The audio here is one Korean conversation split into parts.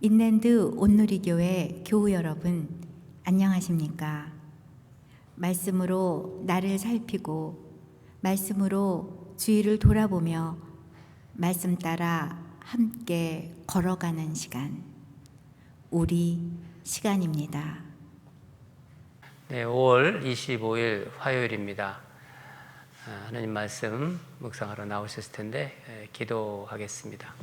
인랜드 온누리교회 교우 여러분, 안녕하십니까? 말씀으로 나를 살피고 말씀으로 주위를 돌아보며 말씀 따라 함께 걸어가는 시간, 우리 시간입니다. 네, 5월 25일 화요일입니다. 하나님 말씀 묵상하러 나오셨을 텐데 기도하겠습니다.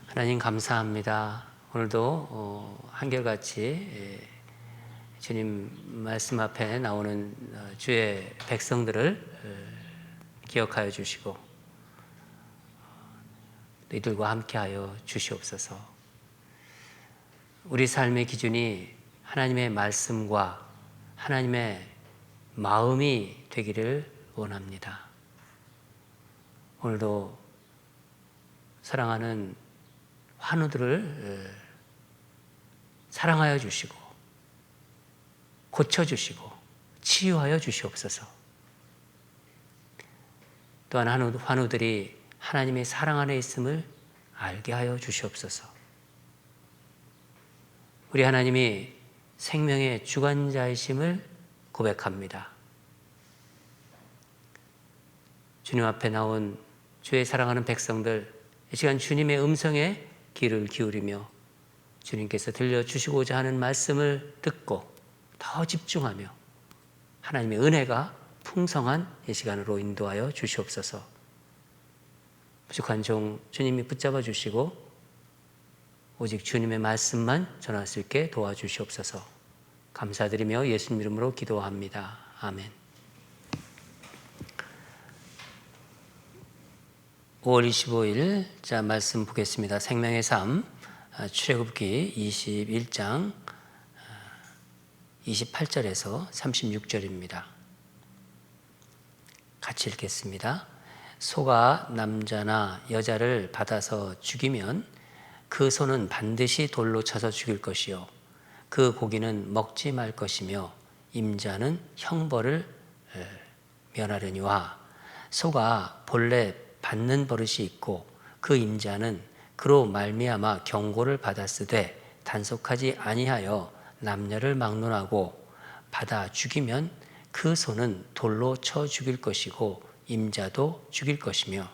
하나님 감사합니다. 오늘도 한결같이 주님 말씀 앞에 나오는 주의 백성들을 기억하여 주시고 이들과 함께하여 주시옵소서. 우리 삶의 기준이 하나님의 말씀과 하나님의 마음이 되기를 원합니다. 오늘도 사랑하는 환우들을 사랑하여 주시고 고쳐주시고 치유하여 주시옵소서. 또한 환우들이 하나님의 사랑 안에 있음을 알게 하여 주시옵소서. 우리 하나님이 생명의 주관자이심을 고백합니다. 주님 앞에 나온 주의 사랑하는 백성들, 이 시간 주님의 음성에 귀를 기울이며 주님께서 들려주시고자 하는 말씀을 듣고 더 집중하며 하나님의 은혜가 풍성한 이 시간으로 인도하여 주시옵소서. 부족한 종 주님이 붙잡아 주시고 오직 주님의 말씀만 전할 수 있게 도와주시옵소서. 감사드리며 예수님 이름으로 기도합니다. 아멘. 5월 25일 자 말씀 보겠습니다. 생명의 삶 출애굽기 21장 28절에서 36절입니다. 같이 읽겠습니다. 소가 남자나 여자를 받아서 죽이면 그 소는 반드시 돌로 쳐서 죽일 것이요 그 고기는 먹지 말 것이며 임자는 형벌을 면하려니와 소가 본래 받는 버릇이 있고 그 임자는 그로 말미암아 경고를 받았으되 단속하지 아니하여 남녀를 막론하고 받아 죽이면 그 소는 돌로 쳐 죽일 것이고 임자도 죽일 것이며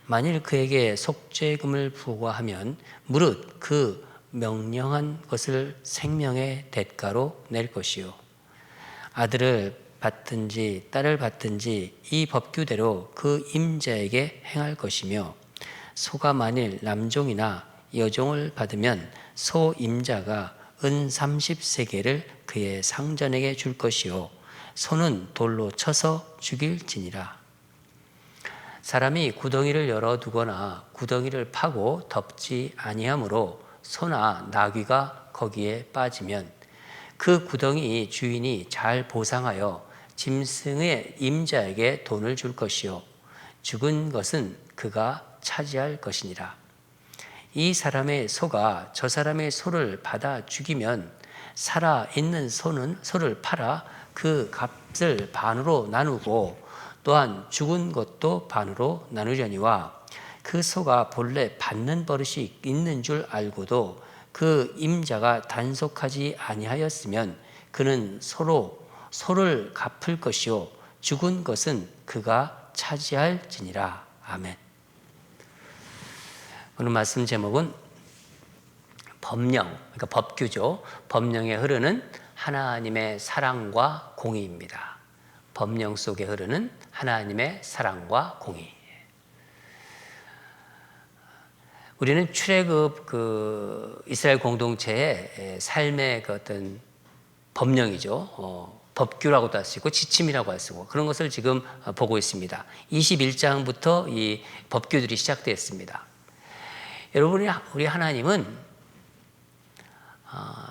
만일 그에게 속죄금을 부과하면 무릇 그 명령한 것을 생명의 대가로 낼 것이요 아들을 받든지 딸을 받든지 이 법규대로 그 임자에게 행할 것이며 소가 만일 남종이나 여종을 받으면 소 임자가 은 30세겔을 그의 상전에게 줄 것이요 소는 돌로 쳐서 죽일지니라. 사람이 구덩이를 열어두거나 구덩이를 파고 덮지 아니하므로 소나 나귀가 거기에 빠지면 그 구덩이 주인이 잘 보상하여 짐승의 임자에게 돈을 줄 것이요 죽은 것은 그가 차지할 것이니라. 이 사람의 소가 저 사람의 소를 받아 죽이면 살아있는 소를 팔아 그 값을 반으로 나누고 또한 죽은 것도 반으로 나누려니와 그 소가 본래 받는 버릇이 있는 줄 알고도 그 임자가 단속하지 아니하였으면 그는 소를 갚을 것이요 죽은 것은 그가 차지할지니라. 아멘. 오늘 말씀 제목은 법령, 그러니까 법규죠. 법령에 흐르는 하나님의 사랑과 공의입니다. 법령 속에 흐르는 하나님의 사랑과 공의. 우리는 출애굽 이스라엘 공동체의 삶의 그 어떤 법령이죠. 법규라고도 할 수 있고 지침이라고 할 수 있고 그런 것을 지금 보고 있습니다. 21장부터 이 법규들이 시작되었습니다. 여러분, 우리 하나님은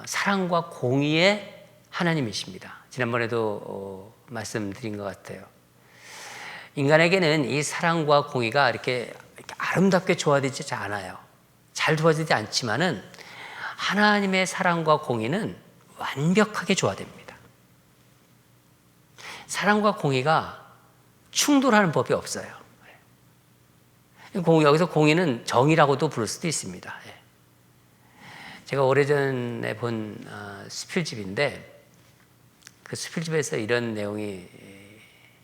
사랑과 공의의 하나님이십니다. 지난번에도 말씀드린 것 같아요. 인간에게는 이 사랑과 공의가 이렇게 아름답게 조화되지 않아요. 잘 조화되지 않지만은 하나님의 사랑과 공의는 완벽하게 조화됩니다. 사랑과 공의가 충돌하는 법이 없어요. 여기서 공의는 정의라고도 부를 수도 있습니다. 제가 오래전에 본 수필집인데 그 수필집에서 이런 내용이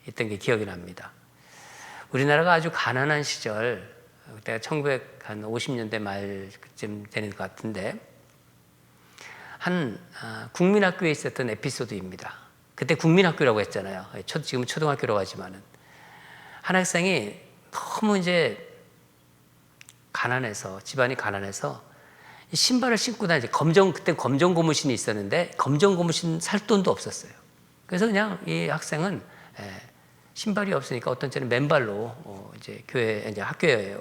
있던 게 기억이 납니다. 우리나라가 아주 가난한 시절, 그때가 1950년대 말쯤 되는 것 같은데 한 국민학교에 있었던 에피소드입니다. 그때 국민학교라고 했잖아요. 지금은 초등학교라고 하지만은 한 학생이 너무 이제 가난해서, 집안이 가난해서 신발을 신고 다니지. 그때 검정 고무신이 있었는데 검정 고무신 살 돈도 없었어요. 그래서 그냥 이 학생은 신발이 없으니까 어떤 때는 맨발로 이제 학교에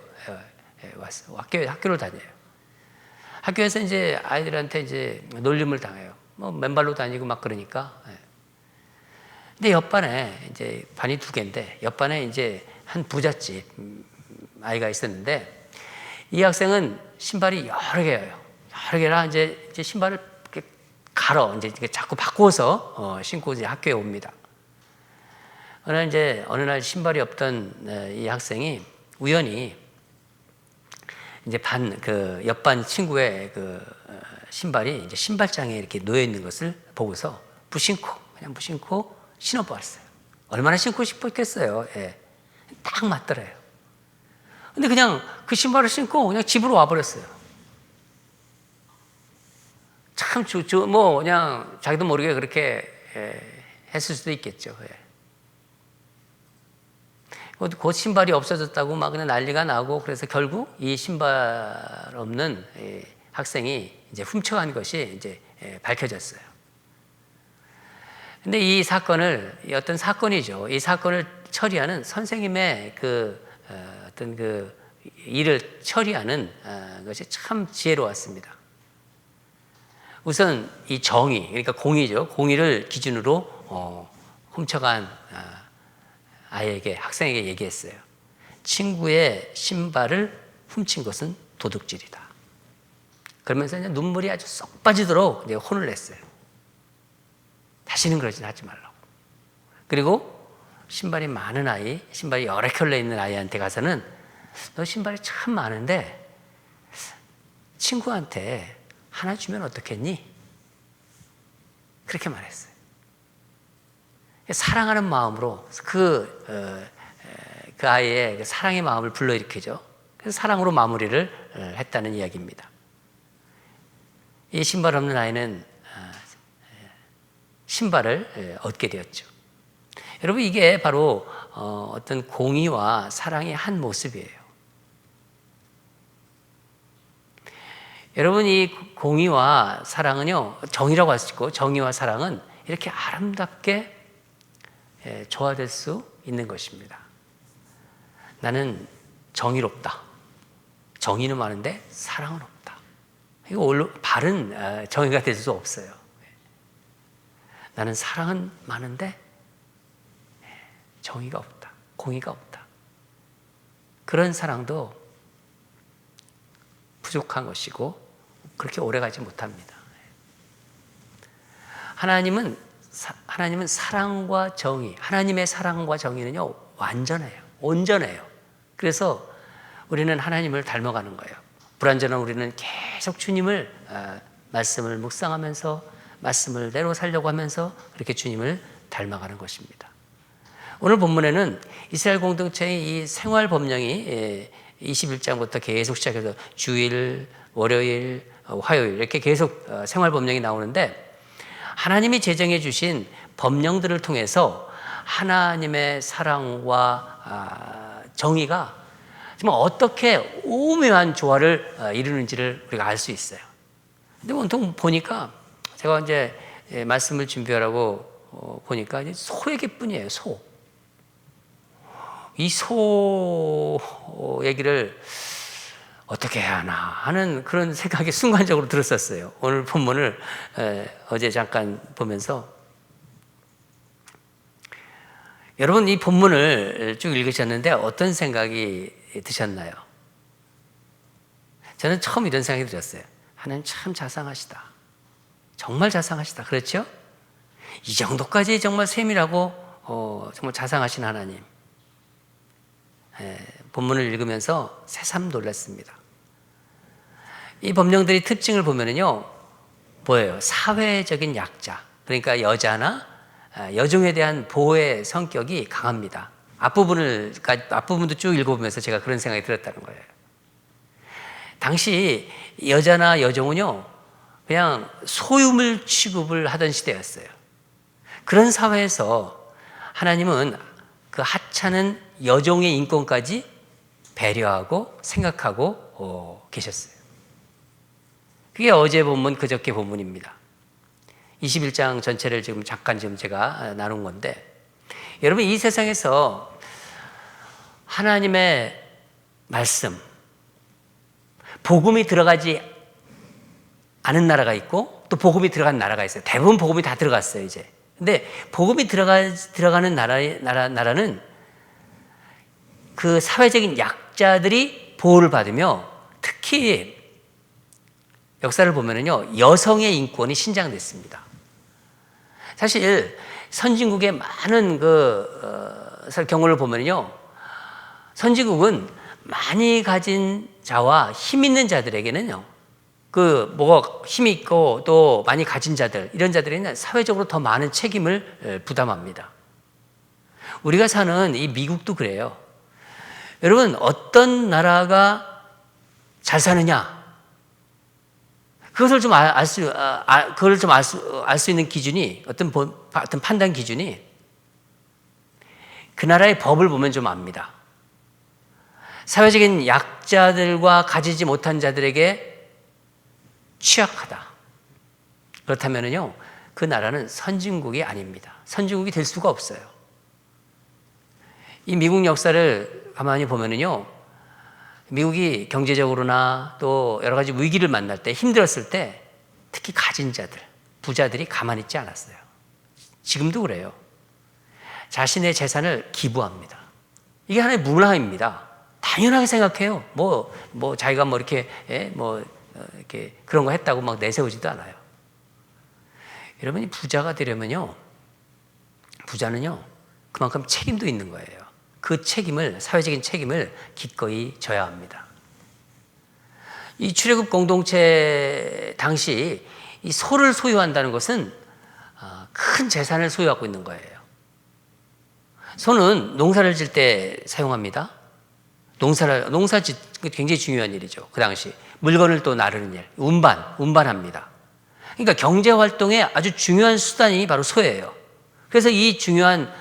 왔어요. 학교를 다녀요. 학교에서 이제 아이들한테 이제 놀림을 당해요. 뭐 맨발로 다니고 막 그러니까. 근데 옆반에 이제 반이 2개인데 옆반에 이제 한 부잣집 아이가 있었는데 이 학생은 신발이 여러 개예요. 여러 개라 이제 신발을 이렇게 이제 자꾸 바꾸어서 신고 이제 학교에 옵니다. 어느 날 신발이 없던 이 학생이 우연히 이제 옆반 친구의 신발이 이제 신발장에 이렇게 놓여 있는 것을 보고서 그냥 무심코 신어보았어요. 얼마나 신고 싶었겠어요. 예. 딱 맞더래요. 근데 그냥 그 신발을 신고 그냥 집으로 와버렸어요. 참, 뭐, 그냥 자기도 모르게 그렇게 했을 수도 있겠죠. 예. 곧 신발이 없어졌다고 막 그냥 난리가 나고 그래서 결국 이 신발 없는 학생이 이제 훔쳐간 것이 이제 밝혀졌어요. 근데 이 사건을, 어떤 사건이죠. 이 사건을 처리하는 선생님의 어떤 일을 처리하는 것이 참 지혜로웠습니다. 우선 이 정의, 그러니까 공의죠. 공의를 기준으로 훔쳐간 학생에게 얘기했어요. 친구의 신발을 훔친 것은 도둑질이다. 그러면서 이제 눈물이 아주 쏙 빠지도록 이제 혼을 냈어요. 다시는 그러진 하지 말라고. 그리고 신발이 여러 켤레 있는 아이한테 가서는 너 신발이 참 많은데 친구한테 하나 주면 어떻겠니? 그렇게 말했어요. 사랑하는 마음으로 그 아이의 사랑의 마음을 불러일으키죠. 그래서 사랑으로 마무리를 했다는 이야기입니다. 이 신발 없는 아이는 신발을 얻게 되었죠. 여러분, 이게 바로 어떤 공의와 사랑의 한 모습이에요. 여러분, 이 공의와 사랑은요, 정의라고 하시고 정의와 사랑은 이렇게 아름답게 조화될 수 있는 것입니다. 나는 정의롭다. 정의는 많은데 사랑은 없다. 이거 바른 정의가 될 수 없어요. 나는 사랑은 많은데 정의가 없다. 공의가 없다. 그런 사랑도 부족한 것이고 그렇게 오래가지 못합니다. 하나님은 사랑과 정의, 하나님의 사랑과 정의는요, 완전해요. 온전해요. 그래서 우리는 하나님을 닮아가는 거예요. 불완전한 우리는 계속 주님을 말씀을 묵상하면서 말씀을 내로 살려고 하면서 이렇게 주님을 닮아가는 것입니다. 오늘 본문에는 이스라엘 공동체의 이 생활 법령이 21장부터 계속 시작해서 주일, 월요일, 화요일 이렇게 계속 생활 법령이 나오는데 하나님이 제정해 주신 법령들을 통해서 하나님의 사랑과 정의가 정말 어떻게 오묘한 조화를 이루는지를 우리가 알 수 있어요. 근데 온통 보니까 제가 이제 말씀을 준비하라고 보니까 소 얘기뿐이에요. 이 소 얘기를 어떻게 해야 하나 하는 그런 생각이 순간적으로 들었었어요. 오늘 본문을 어제 잠깐 보면서 여러분 이 본문을 쭉 읽으셨는데 어떤 생각이 드셨나요? 저는 처음 이런 생각이 들었어요. 하나님 참 자상하시다. 정말 자상하시다. 그렇죠? 이 정도까지 정말 세밀하고 정말 자상하신 하나님. 본문을 읽으면서 새삼 놀랐습니다. 이 법령들이 특징을 보면은요, 뭐예요? 사회적인 약자. 그러니까 여자나 여종에 대한 보호의 성격이 강합니다. 앞부분도 쭉 읽어보면서 제가 그런 생각이 들었다는 거예요. 당시 여자나 여종은요, 그냥 소유물 취급을 하던 시대였어요. 그런 사회에서 하나님은 그 하찮은 여종의 인권까지 배려하고 생각하고 계셨어요. 그게 어제 본문, 그저께 본문입니다. 21장 전체를 지금 잠깐 제가 나눈 건데, 여러분, 이 세상에서 하나님의 말씀, 복음이 들어가지 않은 나라가 있고 또 복음이 들어간 나라가 있어요. 대부분 복음이 다 들어갔어요, 이제. 근데 복음이 들어가는 나라는 그 사회적인 약자들이 보호를 받으며, 특히 역사를 보면은요, 여성의 인권이 신장됐습니다. 사실 선진국의 많은 경우를 보면요, 선진국은 많이 가진 자와 힘 있는 자들에게는요, 뭐가 힘이 있고 또 많이 가진 자들, 이런 자들에게는 사회적으로 더 많은 책임을 부담합니다. 우리가 사는 이 미국도 그래요. 여러분, 어떤 나라가 잘 사느냐, 그것을 좀 알 수 있는 기준이, 어떤 판단 기준이, 그 나라의 법을 보면 좀 압니다. 사회적인 약자들과 가지지 못한 자들에게 취약하다. 그렇다면요, 그 나라는 선진국이 아닙니다. 선진국이 될 수가 없어요. 이 미국 역사를 가만히 보면요, 미국이 경제적으로나 또 여러 가지 위기를 만날 때, 힘들었을 때, 특히 가진 자들, 부자들이 가만히 있지 않았어요. 지금도 그래요. 자신의 재산을 기부합니다. 이게 하나의 문화입니다. 당연하게 생각해요. 자기가 이렇게 그런 거 했다고 막 내세우지도 않아요. 여러분이 부자가 되려면요, 부자는요, 그만큼 책임도 있는 거예요. 그 책임을, 사회적인 책임을 기꺼이 져야 합니다. 이 출애굽 공동체 당시 이 소를 소유한다는 것은 큰 재산을 소유하고 있는 거예요. 소는 농사를 질 때 사용합니다. 농사 굉장히 중요한 일이죠. 그 당시 물건을 또 나르는 일, 운반합니다. 그러니까 경제 활동의 아주 중요한 수단이 바로 소예요. 그래서 이 중요한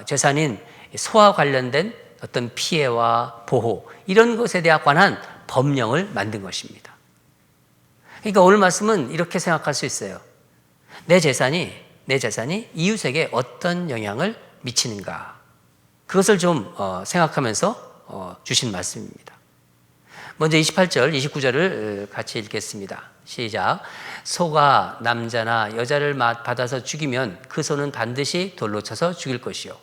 재산인 소와 관련된 어떤 피해와 보호, 이런 것에 관한 법령을 만든 것입니다. 그러니까 오늘 말씀은 이렇게 생각할 수 있어요. 내 재산이 이웃에게 어떤 영향을 미치는가, 그것을 좀 생각하면서 주신 말씀입니다. 먼저 28절, 29절을 같이 읽겠습니다. 시작. 소가 남자나 여자를 받아서 죽이면 그 소는 반드시 돌로 쳐서 죽일 것이요,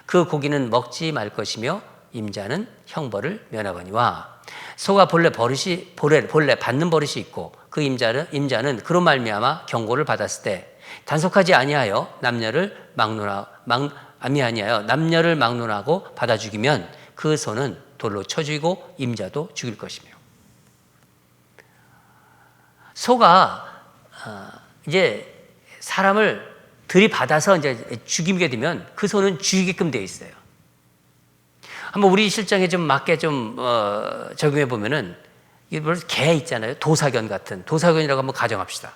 그 고기는 먹지 말 것이며 임자는 형벌을 면하거니와. 소가 본래 받는 버릇이 있고 그 임자는 그로 말미암아 경고를 받았을 때 단속하지 아니하여 남녀를 막론하고 받아 죽이면 그 소는 돌로 쳐 죽이고 임자도 죽일 것이며. 소가 이제 사람을 들이받아서 이제 죽이게 되면 그 소는 죽이게끔 되어 있어요. 한번 우리 실정에 좀 맞게 좀 적용해 보면은, 개 있잖아요. 도사견 같은, 도사견이라고 한번 가정합시다.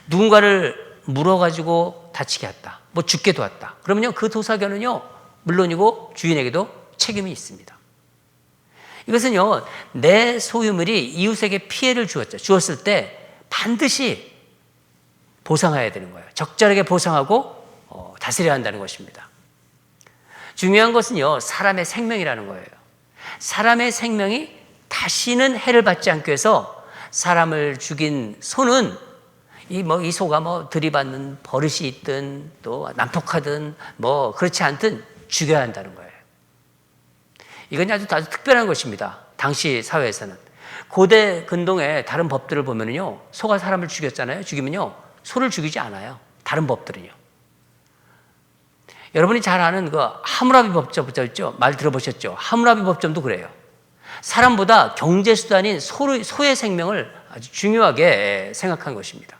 누군가를 물어가지고 다치게 했다, 죽게 도왔다. 그러면요, 그 도사견은요, 물론이고 주인에게도 책임이 있습니다. 이것은요, 내 소유물이 이웃에게 피해를 주었을 때 반드시 보상해야 되는 거예요. 적절하게 보상하고 다스려야 한다는 것입니다. 중요한 것은요, 사람의 생명이라는 거예요. 사람의 생명이 다시는 해를 받지 않기 위해서 사람을 죽인 소는 이 소가 들이받는 버릇이 있든 또 난폭하든 그렇지 않든 죽여야 한다는 거예요. 이건 아주 특별한 것입니다. 당시 사회에서는. 고대 근동의 다른 법들을 보면요, 소가 사람을 죽였잖아요. 죽이면요, 소를 죽이지 않아요. 다른 법들은요. 여러분이 잘 아는 그 하무라비 법점 있죠? 말 들어보셨죠? 하무라비 법점도 그래요. 사람보다 경제 수단인 소의 생명을 아주 중요하게 생각한 것입니다.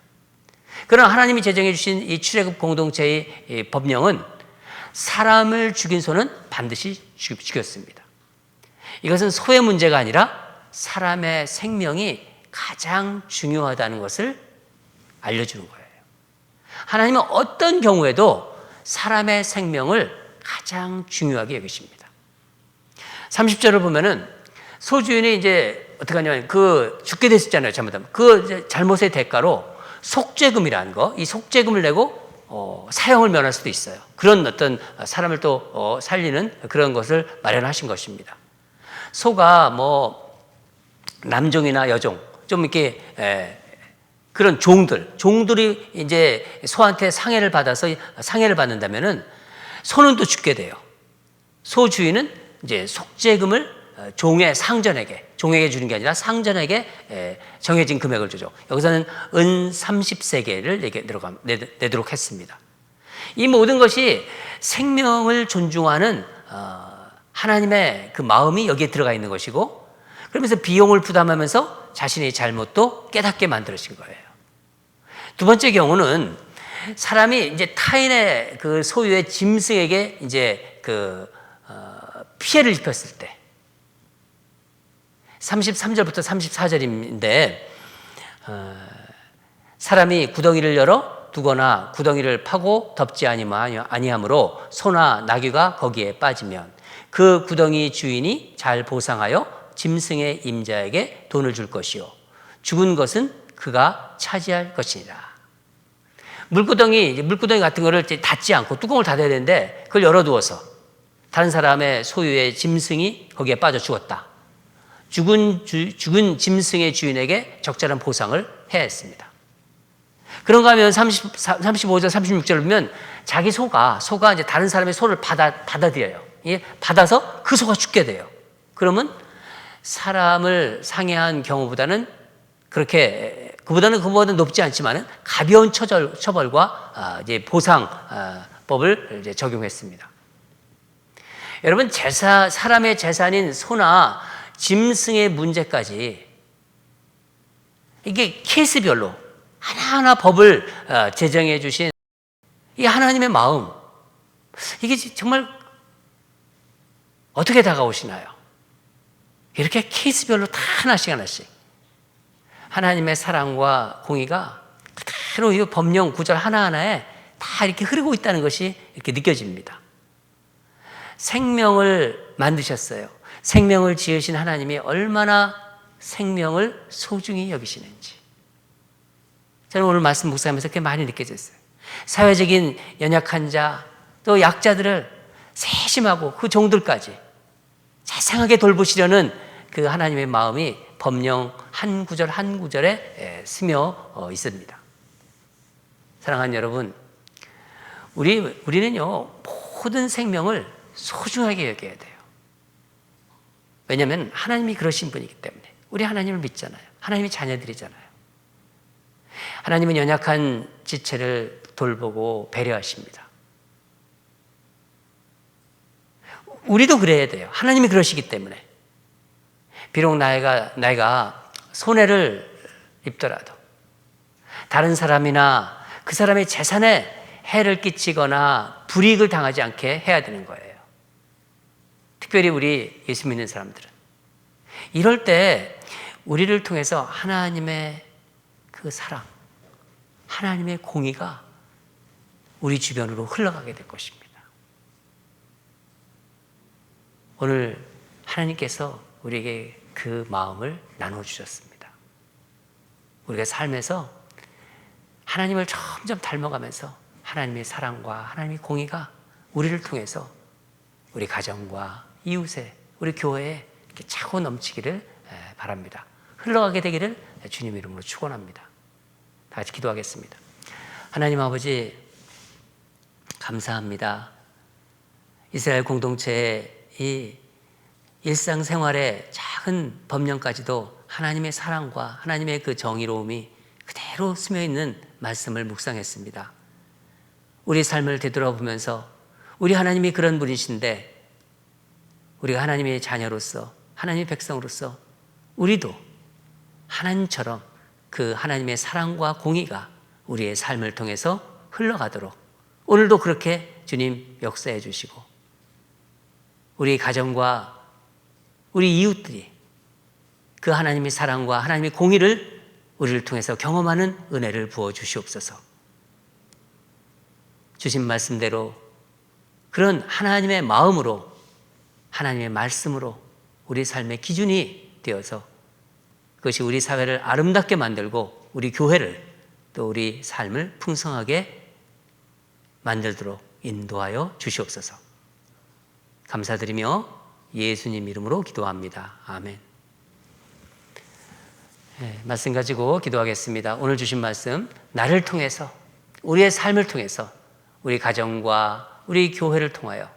그러나 하나님이 제정해 주신 이 출애굽 공동체의 이 법령은 사람을 죽인 소는 반드시 죽였습니다. 이것은 소의 문제가 아니라 사람의 생명이 가장 중요하다는 것을 알려주는 거예요. 하나님은 어떤 경우에도 사람의 생명을 가장 중요하게 여기십니다. 30절을 보면은 소주인이 이제 어떻게 하냐면 그 죽게 됐었잖아요. 잘못하면 그 잘못의 대가로 속죄금이라는 거, 이 속죄금을 내고 사형을 면할 수도 있어요. 그런 어떤 사람을 또 살리는 그런 것을 마련하신 것입니다. 소가 뭐 남종이나 여종 좀 이렇게 그런 종들이 이제 소한테 상해를 받는다면은 소는 또 죽게 돼요. 소 주인은 이제 속죄금을 종에게 주는 게 아니라 상전에게 정해진 금액을 주죠. 여기서는 은 30세겔을 내도록 했습니다. 이 모든 것이 생명을 존중하는 하나님의 그 마음이 여기에 들어가 있는 것이고, 그러면서 비용을 부담하면서 자신의 잘못도 깨닫게 만들어진 거예요. 두 번째 경우는 사람이 이제 타인의 그 소유의 짐승에게 이제 피해를 입혔을 때, 33절부터 34절인데, 사람이 구덩이를 열어 두거나 구덩이를 파고 덮지 아니하므로 소나 나귀가 거기에 빠지면 그 구덩이 주인이 잘 보상하여 짐승의 임자에게 돈을 줄 것이요 죽은 것은 그가 차지할 것이니라. 물구덩이 같은 거를 닫지 않고 뚜껑을 닫아야 되는데 그걸 열어두어서 다른 사람의 소유의 짐승이 거기에 빠져 죽었다. 죽은 짐승의 주인에게 적절한 보상을 해야 했습니다. 그런가 하면 35절, 36절을 보면 자기 소가 이제 다른 사람의 소를 받아들여요. 받아서 그 소가 죽게 돼요. 그러면 사람을 상해한 경우보다는 그보다는 높지 않지만은 가벼운 처벌과 이제 보상법을 이제 적용했습니다. 여러분, 사람의 재산인 소나 짐승의 문제까지 이게 케이스별로 하나하나 법을 제정해 주신 이 하나님의 마음, 이게 정말 어떻게 다가오시나요? 이렇게 케이스별로 다 하나씩 하나님의 사랑과 공의가 그대로 이 법령 구절 하나하나에 다 이렇게 흐르고 있다는 것이 이렇게 느껴집니다. 생명을 만드셨어요. 생명을 지으신 하나님이 얼마나 생명을 소중히 여기시는지 저는 오늘 말씀 묵상하면서 그렇게 많이 느껴졌어요. 사회적인 연약한 자, 또 약자들을 세심하고 그 종들까지 자상하게 돌보시려는 그 하나님의 마음이 법령 한 구절 한 구절에 스며 있습니다. 사랑하는 여러분, 우리는요 모든 생명을 소중하게 여겨야 돼요. 왜냐하면 하나님이 그러신 분이기 때문에. 우리 하나님을 믿잖아요. 하나님이 자녀들이잖아요. 하나님은 연약한 지체를 돌보고 배려하십니다. 우리도 그래야 돼요. 하나님이 그러시기 때문에. 비록 나이가 손해를 입더라도 다른 사람이나 그 사람의 재산에 해를 끼치거나 불이익을 당하지 않게 해야 되는 거예요. 특별히 우리 예수 믿는 사람들은. 이럴 때 우리를 통해서 하나님의 그 사랑, 하나님의 공의가 우리 주변으로 흘러가게 될 것입니다. 오늘 하나님께서 우리에게 그 마음을 나눠주셨습니다. 우리가 삶에서 하나님을 점점 닮아가면서 하나님의 사랑과 하나님의 공의가 우리를 통해서 우리 가정과 이웃에, 우리 교회에 이렇게 차고 넘치기를 바랍니다. 흘러가게 되기를 주님 이름으로 축원합니다. 다 같이 기도하겠습니다. 하나님 아버지, 감사합니다. 이스라엘 공동체의 이 일상생활의 작은 법령까지도 하나님의 사랑과 하나님의 그 정의로움이 그대로 스며있는 말씀을 묵상했습니다. 우리 삶을 되돌아보면서 우리 하나님이 그런 분이신데 우리가 하나님의 자녀로서 하나님의 백성으로서 우리도 하나님처럼 그 하나님의 사랑과 공의가 우리의 삶을 통해서 흘러가도록 오늘도 그렇게 주님 역사해 주시고 우리 가정과 우리 이웃들이 그 하나님의 사랑과 하나님의 공의를 우리를 통해서 경험하는 은혜를 부어 주시옵소서. 주신 말씀대로 그런 하나님의 마음으로 하나님의 말씀으로 우리 삶의 기준이 되어서 그것이 우리 사회를 아름답게 만들고 우리 교회를 또 우리 삶을 풍성하게 만들도록 인도하여 주시옵소서. 감사드리며 예수님 이름으로 기도합니다. 아멘. 말씀 가지고 기도하겠습니다. 오늘 주신 말씀, 나를 통해서 우리의 삶을 통해서 우리 가정과 우리 교회를 통하여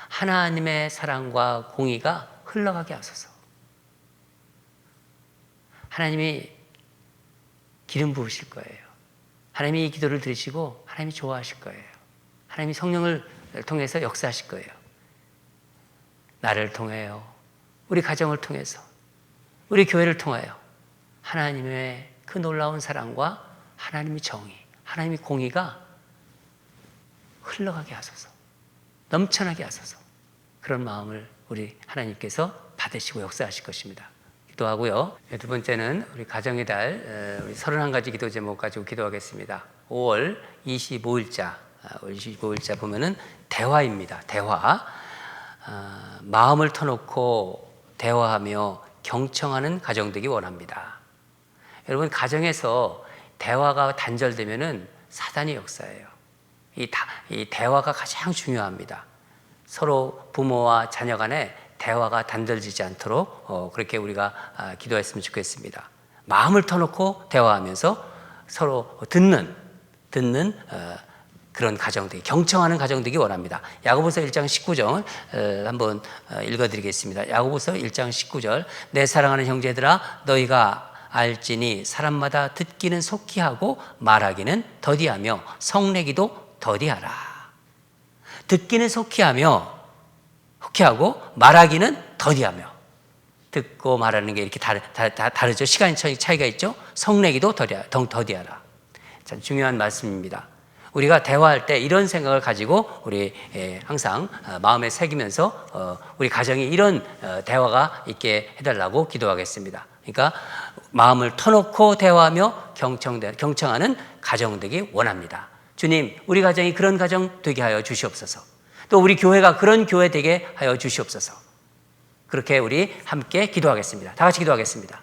하나님의 사랑과 공의가 흘러가게 하소서. 하나님이 기름 부으실 거예요. 하나님이 이 기도를 들으시고 하나님이 좋아하실 거예요. 하나님이 성령을 통해서 역사하실 거예요. 나를 통하여 우리 가정을 통해서 우리 교회를 통하여 하나님의 그 놀라운 사랑과 하나님의 정의, 하나님의 공의가 흘러가게 하소서. 넘쳐나게 하소서. 그런 마음을 우리 하나님께서 받으시고 역사하실 것입니다. 기도하고요. 두 번째는 우리 가정의 달, 우리 31가지 기도 제목 가지고 기도하겠습니다. 5월 25일자, 25일자 보면은 대화입니다. 대화. 마음을 터놓고 대화하며 경청하는 가정 되기 원합니다. 여러분, 가정에서 대화가 단절되면은 사단이 역사해요. 이 대화가 가장 중요합니다. 서로 부모와 자녀 간에 대화가 단절되지 않도록 그렇게 우리가 기도했으면 좋겠습니다. 마음을 터놓고 대화하면서 서로 듣는 그런 가정 되기, 경청하는 가정 되기 원합니다. 야고보서 1장 19절 한번 읽어드리겠습니다. 야고보서 1장 19절 내 사랑하는 형제들아 너희가 알지니 사람마다 듣기는 속히 하고 말하기는 더디하며 성내기도 더디하라. 듣기는 속히 하고 말하기는 더디하며. 듣고 말하는 게 이렇게 다르죠. 시간 차이가 있죠. 성내기도 더디하라. 참 중요한 말씀입니다. 우리가 대화할 때 이런 생각을 가지고 우리 항상 마음에 새기면서 우리 가정이 이런 대화가 있게 해달라고 기도하겠습니다. 그러니까 마음을 터놓고 대화하며 경청하는 가정 되기 원합니다. 주님, 우리 가정이 그런 가정 되게 하여 주시옵소서. 또 우리 교회가 그런 교회 되게 하여 주시옵소서. 그렇게 우리 함께 기도하겠습니다. 다 같이 기도하겠습니다.